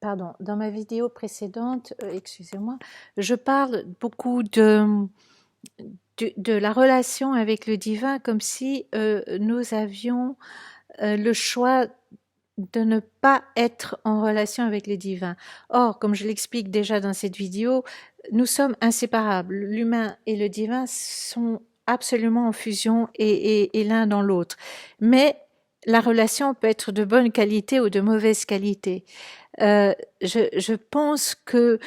pardon, dans ma vidéo précédente, excusez-moi, je parle beaucoup de la relation avec le divin comme si nous avions le choix de ne pas être en relation avec le divin. Or, comme je l'explique déjà dans cette vidéo, nous sommes inséparables. L'humain et le divin sont absolument en fusion et l'un dans l'autre. Mais la relation peut être de bonne qualité ou de mauvaise qualité. Je pense que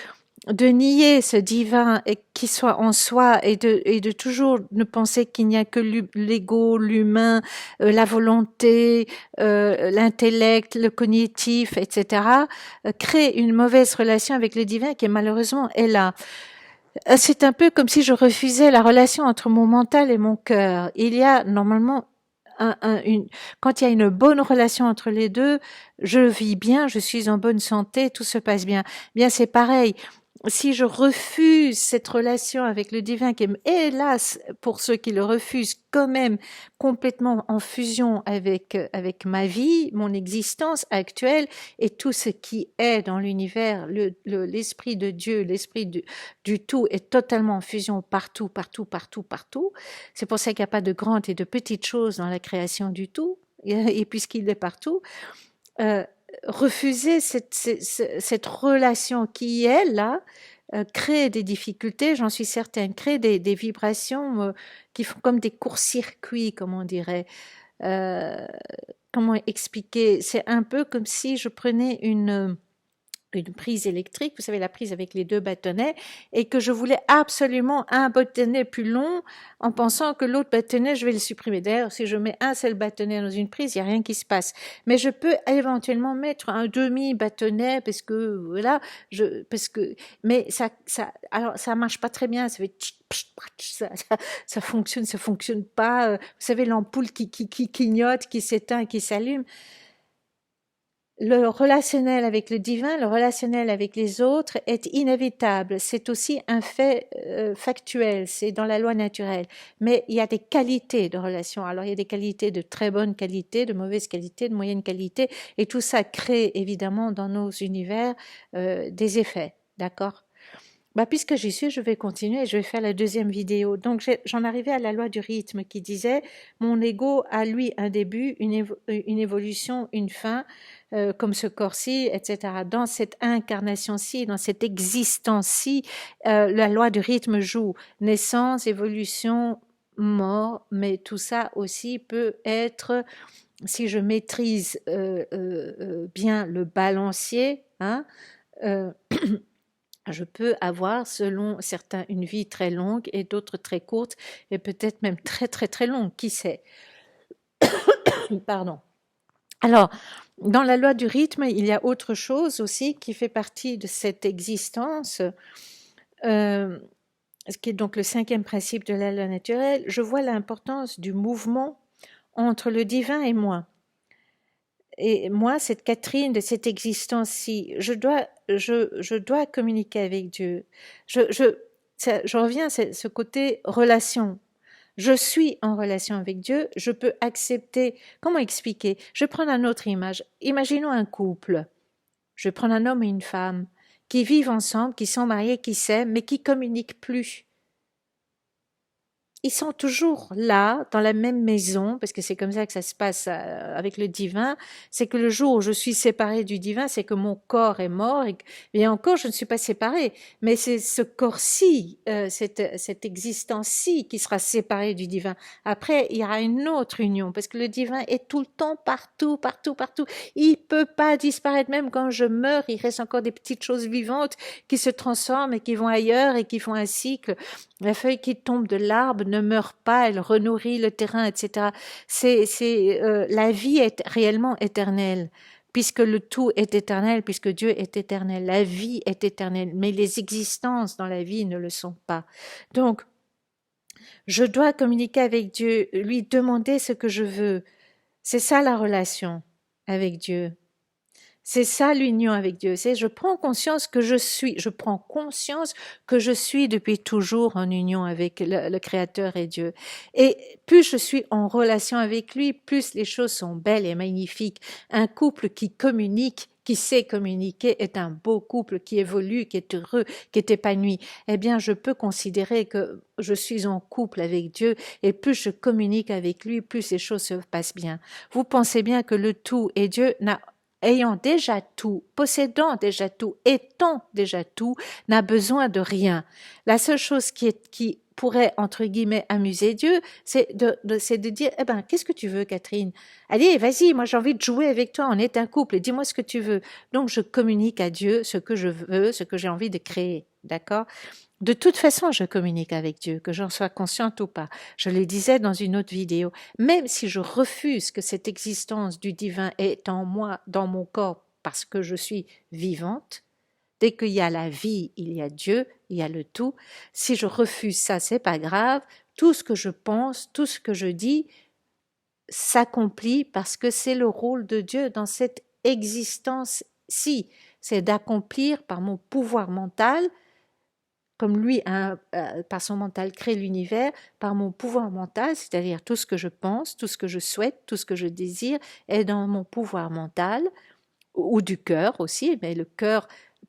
de nier ce divin et qui soit en soi et de toujours ne penser qu'il n'y a que l'ego, l'humain, la volonté, l'intellect, le cognitif, etc., crée une mauvaise relation avec le divin qui malheureusement est là. C'est un peu comme si je refusais la relation entre mon mental et mon cœur. Il y a normalement quand il y a une bonne relation entre les deux, je vis bien, je suis en bonne santé, tout se passe bien. Bien, c'est pareil. Si je refuse cette relation avec le divin, qui est, hélas, pour ceux qui le refusent, quand même complètement en fusion avec ma vie, mon existence actuelle et tout ce qui est dans l'univers, l'esprit de Dieu, l'esprit du tout est totalement en fusion partout, partout, partout, partout. C'est pour ça qu'il n'y a pas de grandes et de petites choses dans la création du tout, et puisqu'il est partout, euh, refuser cette relation qui est là, crée des difficultés, j'en suis certaine, crée des vibrations qui font comme des courts-circuits, comme on dirait. Euh, comment expliquer? C'est un peu comme si je prenais une prise électrique, vous savez, la prise avec les deux bâtonnets, et que je voulais absolument un bâtonnet plus long en pensant que l'autre bâtonnet, je vais le supprimer. D'ailleurs, si je mets un seul bâtonnet dans une prise, il n'y a rien qui se passe. Mais je peux éventuellement mettre un demi-bâtonnet parce que, voilà, mais alors, ça marche pas très bien, ça fait ça fonctionne pas. Vous savez, l'ampoule qui clignote, qui s'éteint, qui s'allume. Le relationnel avec le divin, le relationnel avec les autres est inévitable. C'est aussi un fait factuel, c'est dans la loi naturelle. Mais il y a des qualités de relation. Alors il y a des qualités de très bonne qualité, de mauvaise qualité, de moyenne qualité, et tout ça crée évidemment dans nos univers des effets. D'accord? Bah, puisque j'y suis, je vais continuer et je vais faire la deuxième vidéo. Donc, j'en arrivais à la loi du rythme qui disait, mon ego a lui un début, une évolution, une fin, comme ce corps-ci, etc. Dans cette incarnation-ci, dans cette existence-ci, la loi du rythme joue naissance, évolution, mort, mais tout ça aussi peut être, si je maîtrise bien le balancier, hein, euh, je peux avoir, selon certains, une vie très longue et d'autres très courte et peut-être même très très très longue, qui sait. Pardon. Alors, dans la loi du rythme, il y a autre chose aussi qui fait partie de cette existence, ce qui est donc le cinquième principe de la loi naturelle. Je vois l'importance du mouvement entre le divin et moi. Et moi, cette Catherine de cette existence-ci, je dois communiquer avec Dieu. Je reviens à ce côté relation. Je suis en relation avec Dieu, je peux accepter. Comment expliquer? Je vais prendre une autre image. Imaginons un couple. Je vais prendre un homme et une femme qui vivent ensemble, qui sont mariés, qui s'aiment, mais qui communiquent plus. Ils sont toujours là, dans la même maison, parce que c'est comme ça que ça se passe avec le divin, c'est que le jour où je suis séparée du divin, c'est que mon corps est mort, et encore je ne suis pas séparée, mais c'est ce corps-ci, cette existence-ci qui sera séparée du divin. Après, il y aura une autre union, parce que le divin est tout le temps partout, partout, partout. Il peut pas disparaître, même quand je meurs, il reste encore des petites choses vivantes qui se transforment et qui vont ailleurs et qui font un cycle. La feuille qui tombe de l'arbre ne meurt pas, elle renourrit le terrain, etc. La vie est réellement éternelle, puisque le tout est éternel, puisque Dieu est éternel. La vie est éternelle, mais les existences dans la vie ne le sont pas. Donc, je dois communiquer avec Dieu, lui demander ce que je veux. C'est ça la relation avec Dieu. C'est ça l'union avec Dieu. C'est je prends conscience que je prends conscience que je suis depuis toujours en union avec le Créateur et Dieu. Et plus je suis en relation avec lui, plus les choses sont belles et magnifiques. Un couple qui communique qui sait communiquer est un beau couple qui évolue, qui est heureux, qui est épanoui, eh bien je peux considérer que je suis en couple avec Dieu et plus je communique avec lui, plus les choses se passent bien. Vous pensez bien que le tout et Dieu ayant déjà tout, possédant déjà tout, étant déjà tout, n'a besoin de rien. La seule chose qui pourrait, entre guillemets, amuser Dieu, c'est de dire, eh ben, qu'est-ce que tu veux, Catherine? Allez, vas-y, moi j'ai envie de jouer avec toi, on est un couple, dis-moi ce que tu veux. Donc je communique à Dieu ce que je veux, ce que j'ai envie de créer, d'accord? De toute façon, je communique avec Dieu, que j'en sois consciente ou pas. Je le disais dans une autre vidéo. Même si je refuse que cette existence du divin est en moi, dans mon corps, parce que je suis vivante, dès qu'il y a la vie, il y a Dieu, il y a le tout. Si je refuse ça, c'est pas grave. Tout ce que je pense, tout ce que je dis s'accomplit parce que c'est le rôle de Dieu dans cette existence-ci. C'est d'accomplir par mon pouvoir mental, comme lui, par son mental, crée l'univers, par mon pouvoir mental, c'est-à-dire tout ce que je pense, tout ce que je souhaite, tout ce que je désire, est dans mon pouvoir mental, ou du cœur aussi, mais le cœur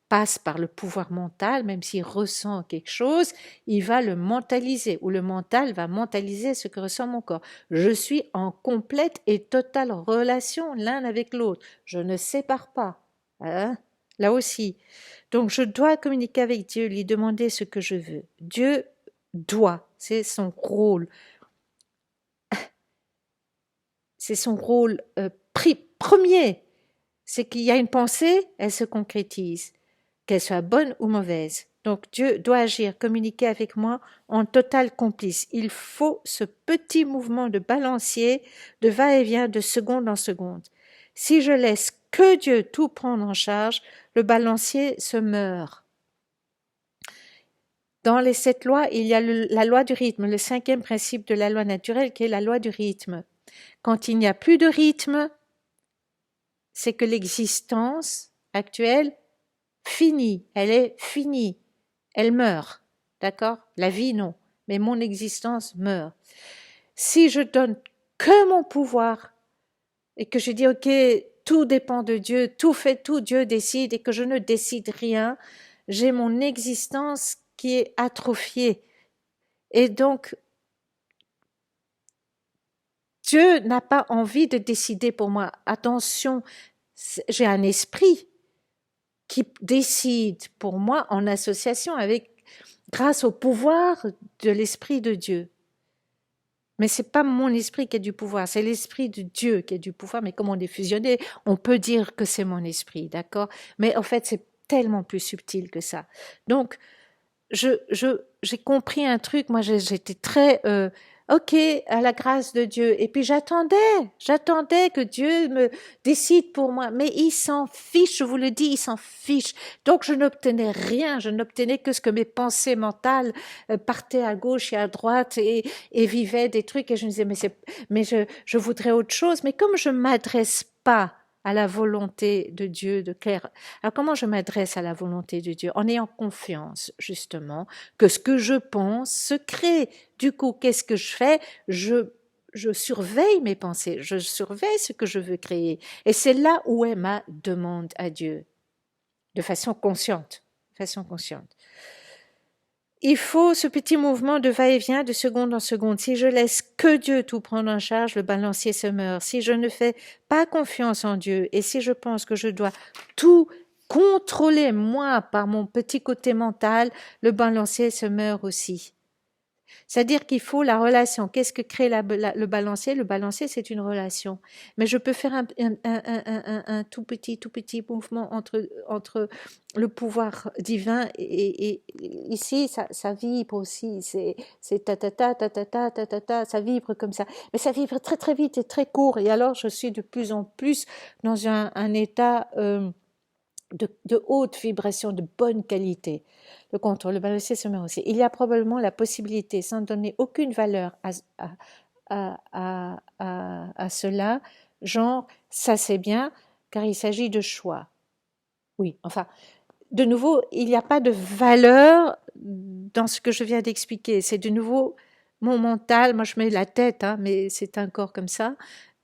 passe par le pouvoir mental, même s'il ressent quelque chose, il va le mentaliser, ou le mental va mentaliser ce que ressent mon corps. Je suis en complète et totale relation l'un avec l'autre. Je ne sépare pas. Hein? Là aussi. Donc je dois communiquer avec Dieu, lui demander ce que je veux. Dieu doit, c'est son rôle. C'est son rôle premier. C'est qu'il y a une pensée, elle se concrétise, qu'elle soit bonne ou mauvaise. Donc Dieu doit agir, communiquer avec moi en total complice. Il faut ce petit mouvement de balancier, de va-et-vient de seconde en seconde. Si je laisse que Dieu tout prendre en charge, le balancier se meurt. Dans les 7 lois, il y a la loi du rythme, le 5e principe de la loi naturelle qui est la loi du rythme. Quand il n'y a plus de rythme, c'est que l'existence actuelle finit, elle est finie, elle meurt, d'accord? La vie, non, mais mon existence meurt. Si je donne que mon pouvoir et que je dis, ok, tout dépend de Dieu, tout Dieu décide et que je ne décide rien, j'ai mon existence qui est atrophiée. Et donc, Dieu n'a pas envie de décider pour moi. Attention, j'ai un esprit qui décide pour moi en association avec, grâce au pouvoir de l'esprit de Dieu. Mais c'est pas mon esprit qui a du pouvoir, c'est l'esprit de Dieu qui a du pouvoir. Mais comme on est fusionné, on peut dire que c'est mon esprit, d'accord? Mais en fait, c'est tellement plus subtil que ça. Donc, j'ai compris un truc. Moi, j'étais très ok, à la grâce de Dieu. Et puis j'attendais que Dieu me décide pour moi. Mais il s'en fiche, je vous le dis, il s'en fiche. Donc je n'obtenais rien, je n'obtenais que ce que mes pensées mentales partaient à gauche et à droite et vivaient des trucs. Et je me disais, mais je voudrais autre chose. Mais comme je m'adresse pas à la volonté de Dieu, de Claire. Alors comment je m'adresse à la volonté de Dieu? En ayant confiance, justement, que ce que je pense se crée. Du coup, qu'est-ce que je fais? Je surveille mes pensées, je surveille ce que je veux créer. Et c'est là où est ma demande à Dieu, de façon consciente. Il faut ce petit mouvement de va-et-vient de seconde en seconde. Si je laisse que Dieu tout prendre en charge, le balancier se meurt. Si je ne fais pas confiance en Dieu et si je pense que je dois tout contrôler moi par mon petit côté mental, le balancier se meurt aussi. C'est-à-dire qu'il faut la relation. Qu'est-ce que crée le balancier? Le balancier, c'est une relation. Mais je peux faire un tout petit mouvement entre le pouvoir divin et ici, ça vibre aussi. C'est ta, ça vibre comme ça. Mais ça vibre très, très vite et très court. Et alors, je suis de plus en plus dans un état de haute vibration, de bonne qualité. Le contrôle, le balancier se met aussi. Il y a probablement la possibilité, sans donner aucune valeur à cela, genre, ça c'est bien, car il s'agit de choix. Oui, enfin, de nouveau, il n'y a pas de valeur dans ce que je viens d'expliquer. C'est de nouveau mon mental, moi je mets la tête, hein, mais c'est un corps comme ça,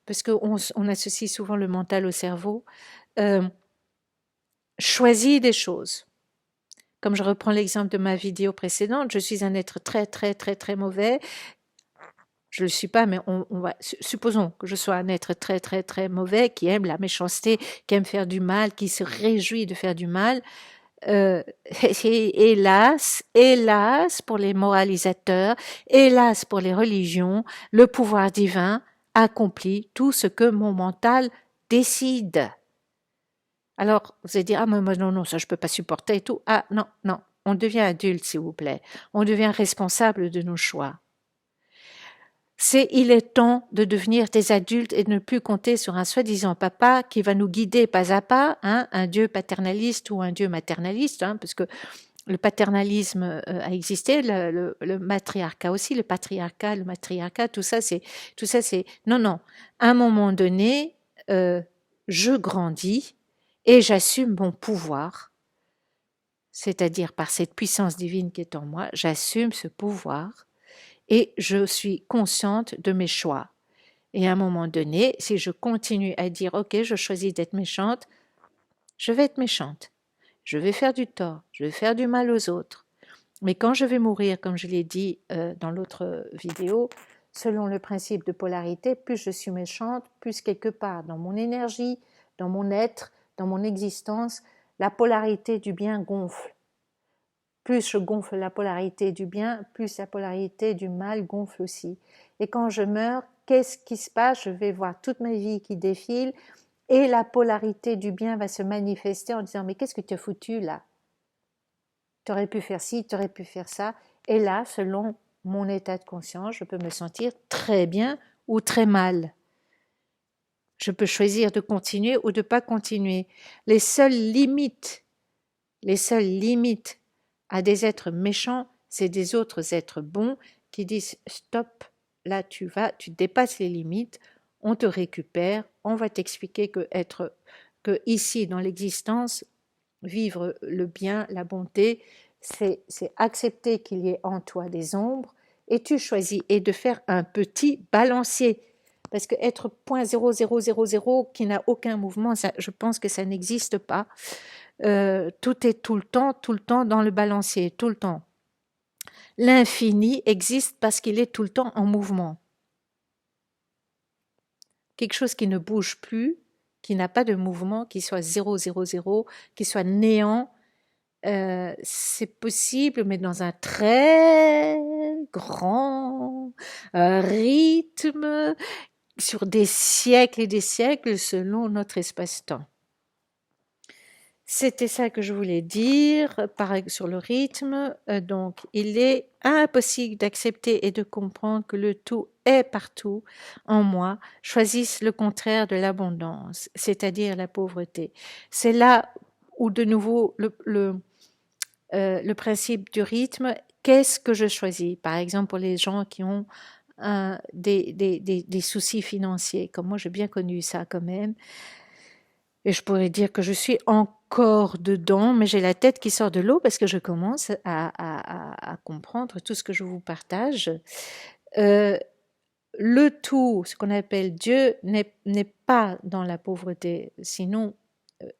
parce qu'on associe souvent le mental au cerveau. choisis des choses. Comme je reprends l'exemple de ma vidéo précédente, je suis un être très très très très mauvais. Je ne le suis pas, mais supposons que je sois un être très très très mauvais, qui aime la méchanceté, qui aime faire du mal, qui se réjouit de faire du mal. Euh, hélas, hélas pour les moralisateurs, hélas pour les religions, le pouvoir divin accomplit tout ce que mon mental décide. Alors, vous allez dire, ah, mais non, non, ça je peux pas supporter et tout. Ah, non, non, on devient adulte, s'il vous plaît. On devient responsable de nos choix. Il est temps de devenir des adultes et de ne plus compter sur un soi-disant papa qui va nous guider pas à pas, hein, un Dieu paternaliste ou un Dieu maternaliste, hein, parce que le paternalisme a existé, le matriarcat aussi, le patriarcat, le matriarcat, tout ça c'est, non, non. À un moment donné, je grandis et j'assume mon pouvoir, c'est-à-dire par cette puissance divine qui est en moi, j'assume ce pouvoir et je suis consciente de mes choix. Et à un moment donné, si je continue à dire, ok, je choisis d'être méchante, je vais être méchante. Je vais faire du tort, je vais faire du mal aux autres. Mais quand je vais mourir, comme je l'ai dit dans l'autre vidéo, selon le principe de polarité, plus je suis méchante, plus quelque part dans mon énergie, dans mon être, dans mon existence, la polarité du bien gonfle. Plus je gonfle la polarité du bien, plus la polarité du mal gonfle aussi. Et quand je meurs, qu'est-ce qui se passe? Je vais voir toute ma vie qui défile et la polarité du bien va se manifester en disant mais qu'est-ce que tu as foutu là? Tu aurais pu faire ci, tu aurais pu faire ça. Et là, selon mon état de conscience, je peux me sentir très bien ou très mal. Je peux choisir de continuer ou de ne pas continuer. Les seules limites à des êtres méchants, c'est des autres êtres bons qui disent stop, là tu dépasses les limites, on te récupère, on va t'expliquer que ici dans l'existence, vivre le bien, la bonté, c'est accepter qu'il y ait en toi des ombres et tu choisis et de faire un petit balancier. Parce que être 0,0000 qui n'a aucun mouvement, ça, je pense que ça n'existe pas. Tout est tout le temps dans le balancier, tout le temps. L'infini existe parce qu'il est tout le temps en mouvement. Quelque chose qui ne bouge plus, qui n'a pas de mouvement, qui soit 0,00, qui soit néant, c'est possible, mais dans un très grand rythme, sur des siècles et des siècles, selon notre espace-temps. C'était ça que je voulais dire sur le rythme. Donc, il est impossible d'accepter et de comprendre que le tout est partout en moi. Choisissent le contraire de l'abondance, c'est-à-dire la pauvreté. C'est là où, de nouveau, le principe du rythme, qu'est-ce que je choisis? Par exemple, pour les gens qui ont des soucis financiers, comme moi j'ai bien connu ça quand même, et je pourrais dire que je suis encore dedans, mais j'ai la tête qui sort de l'eau parce que je commence à comprendre tout ce que je vous partage. Le tout, ce qu'on appelle Dieu, n'est pas dans la pauvreté. Sinon,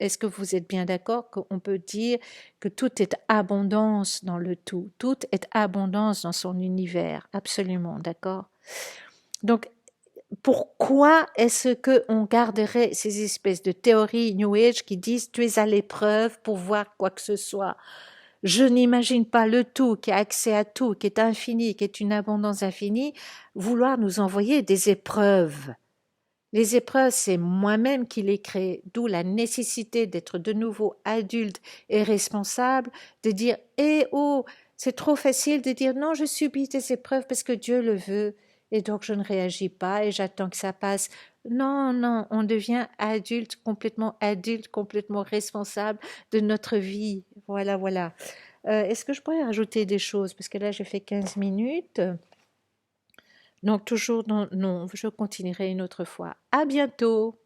est-ce que vous êtes bien d'accord qu'on peut dire que tout est abondance dans le tout? Tout est abondance dans son univers, absolument, d'accord? Donc, pourquoi est-ce qu'on garderait ces espèces de théories New Age qui disent tu es à l'épreuve pour voir quoi que ce soit? Je n'imagine pas le tout, qui a accès à tout, qui est infini, qui est une abondance infinie, vouloir nous envoyer des épreuves. Les épreuves, c'est moi-même qui les crée, d'où la nécessité d'être de nouveau adulte et responsable, de dire « Eh oh, c'est trop facile de dire non, je subis des épreuves parce que Dieu le veut et donc je ne réagis pas et j'attends que ça passe. » Non, non, on devient adulte, complètement responsable de notre vie. Voilà, voilà. Est-ce que je pourrais rajouter des choses? Parce que là, j'ai fait 15 minutes. Donc toujours non, je continuerai une autre fois. À bientôt.